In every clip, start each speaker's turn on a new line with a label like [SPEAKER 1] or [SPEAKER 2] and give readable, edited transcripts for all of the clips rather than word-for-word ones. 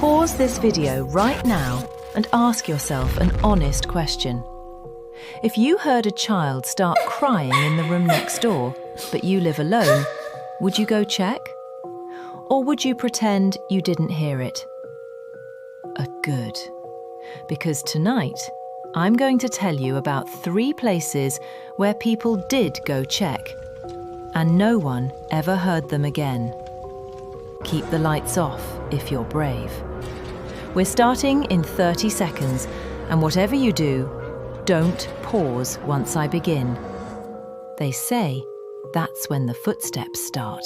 [SPEAKER 1] Pause this video right now and ask yourself an honest question. If you heard a child start crying in the room next door, but you live alone, would you go check? Or would you pretend you didn't hear it? Good. Because tonight, I'm going to tell you about 3 places where people did go check, and no one ever heard them again. Keep the lights off if you're brave. We're starting in 30 seconds, and whatever you do, don't pause once I begin. They say that's when the footsteps start.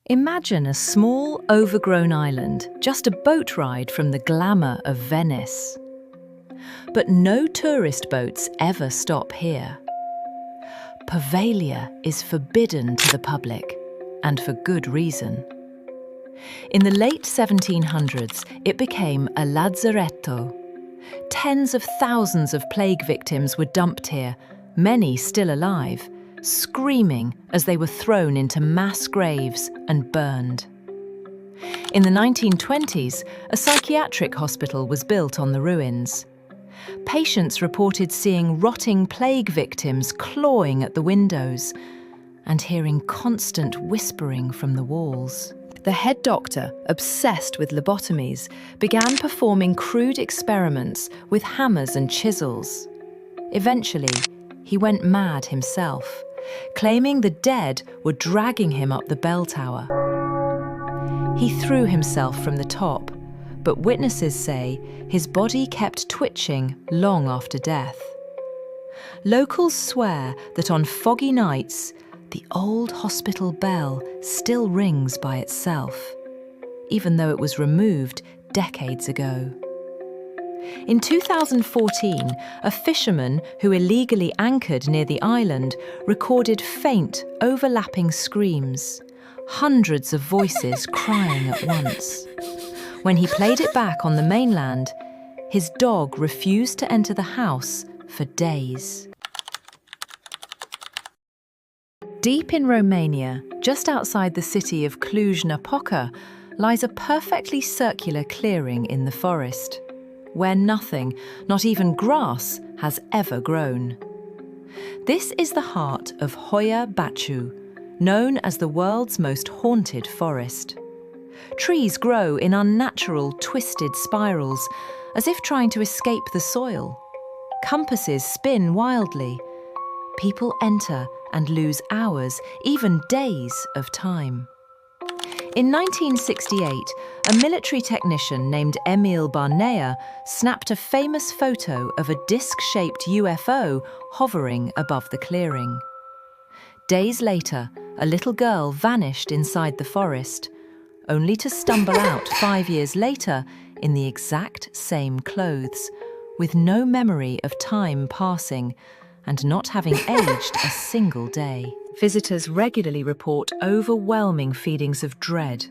[SPEAKER 1] Imagine a small, overgrown island, just a boat ride from the glamour of Venice. But no tourist boats ever stop here. Poveglia is forbidden to the public, and for good reason. In the late 1700s, it became a lazzaretto. Tens of thousands of plague victims were dumped here, many still alive, screaming as they were thrown into mass graves and burned. In the 1920s, a psychiatric hospital was built on the ruins. Patients reported seeing rotting plague victims clawing at the windows and hearing constant whispering from the walls. The head doctor, obsessed with lobotomies, began performing crude experiments with hammers and chisels. Eventually, he went mad himself, claiming the dead were dragging him up the bell tower. He threw himself from the top, but witnesses say his body kept twitching long after death. Locals swear that on foggy nights, the old hospital bell still rings by itself, even though it was removed decades ago. In 2014, a fisherman who illegally anchored near the island recorded faint, overlapping screams, hundreds of voices crying at once. When he played it back on the mainland, his dog refused to enter the house for days. Deep in Romania, just outside the city of Cluj-Napoca, lies a perfectly circular clearing in the forest, where nothing, not even grass, has ever grown. This is the heart of Hoia Baciu, known as the world's most haunted forest. Trees grow in unnatural, twisted spirals, as if trying to escape the soil. Compasses spin wildly. People enter and lose hours, even days of time. In 1968, a military technician named Emil Barnea snapped a famous photo of a disc-shaped UFO hovering above the clearing. Days later, a little girl vanished inside the forest, only to stumble out 5 years later in the exact same clothes, with no memory of time passing and not having aged a single day. Visitors regularly report overwhelming feelings of dread,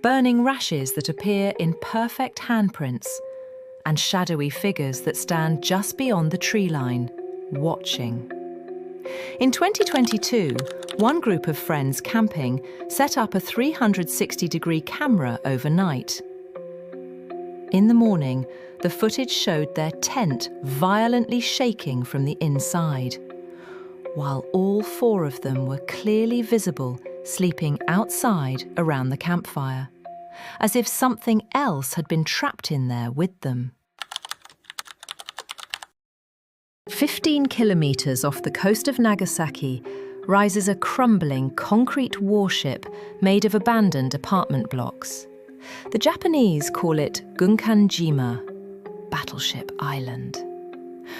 [SPEAKER 1] burning rashes that appear in perfect handprints, and shadowy figures that stand just beyond the tree line, watching. In 2022, one group of friends camping set up a 360-degree camera overnight. In the morning, the footage showed their tent violently shaking from the inside, while all 4 of them were clearly visible sleeping outside around the campfire, as if something else had been trapped in there with them. 15 kilometers off the coast of Nagasaki rises a crumbling concrete warship made of abandoned apartment blocks. The Japanese call it Gunkanjima, Battleship Island.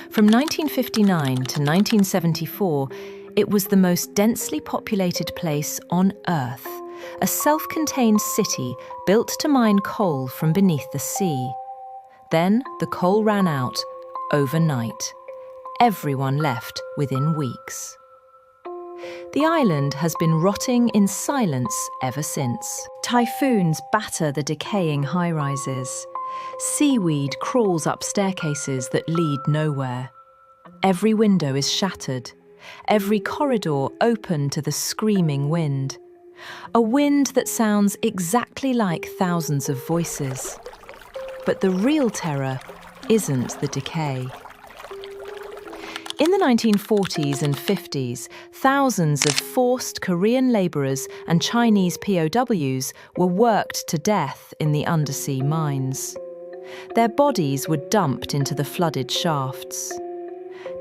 [SPEAKER 1] From 1959 to 1974, it was the most densely populated place on Earth, a self-contained city built to mine coal from beneath the sea. Then the coal ran out overnight. Everyone left within weeks. The island has been rotting in silence ever since. Typhoons batter the decaying high-rises. Seaweed crawls up staircases that lead nowhere. Every window is shattered, every corridor open to the screaming wind. A wind that sounds exactly like thousands of voices. But the real terror isn't the decay. In the 1940s and 50s, thousands of forced Korean labourers and Chinese POWs were worked to death in the undersea mines. Their bodies were dumped into the flooded shafts.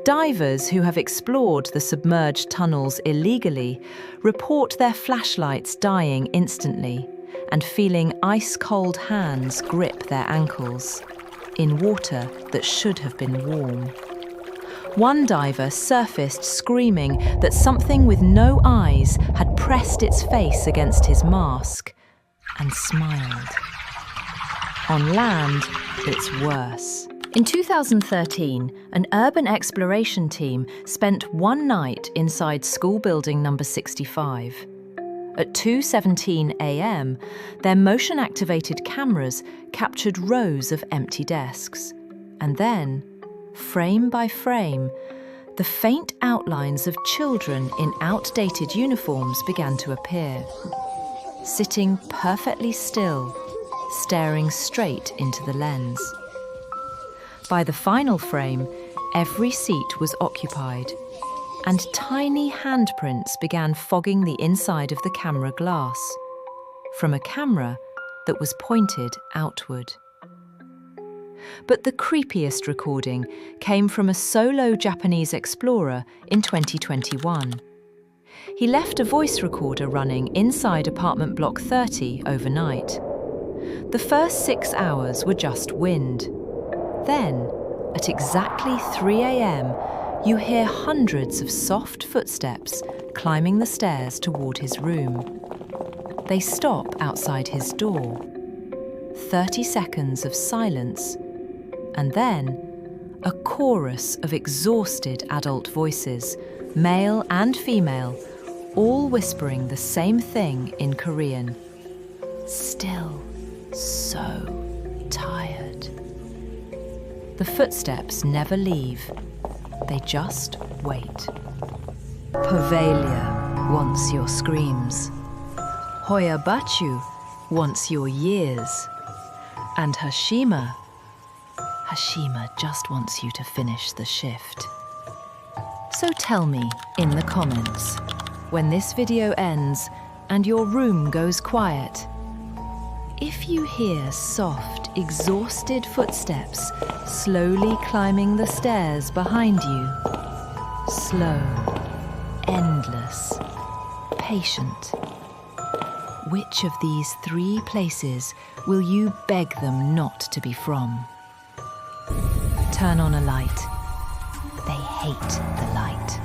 [SPEAKER 1] Divers who have explored the submerged tunnels illegally report their flashlights dying instantly and feeling ice-cold hands grip their ankles in water that should have been warm. One diver surfaced screaming that something with no eyes had pressed its face against his mask and smiled. On land, it's worse. In 2013, an urban exploration team spent one night inside school building number 65. At 2:17 a.m., their motion-activated cameras captured rows of empty desks. And then, frame by frame, the faint outlines of children in outdated uniforms began to appear, sitting perfectly still, staring straight into the lens. By the final frame, every seat was occupied, and tiny handprints began fogging the inside of the camera glass, from a camera that was pointed outward. But the creepiest recording came from a solo Japanese explorer in 2021. He left a voice recorder running inside apartment block 30 overnight. The first 6 hours were just wind. Then, at exactly 3 a.m., you hear hundreds of soft footsteps climbing the stairs toward his room. They stop outside his door. 30 seconds of silence, and then a chorus of exhausted adult voices, male and female, all whispering the same thing in Korean. Still so tired. The footsteps never leave. They just wait. Poveglia wants your screams. Hoia Baciu wants your years. And Hashima just wants you to finish the shift. So tell me in the comments, when this video ends and your room goes quiet, if you hear soft, exhausted footsteps slowly climbing the stairs behind you, slow, endless, patient, which of these 3 places will you beg them not to be from? Turn on a light. They hate the light.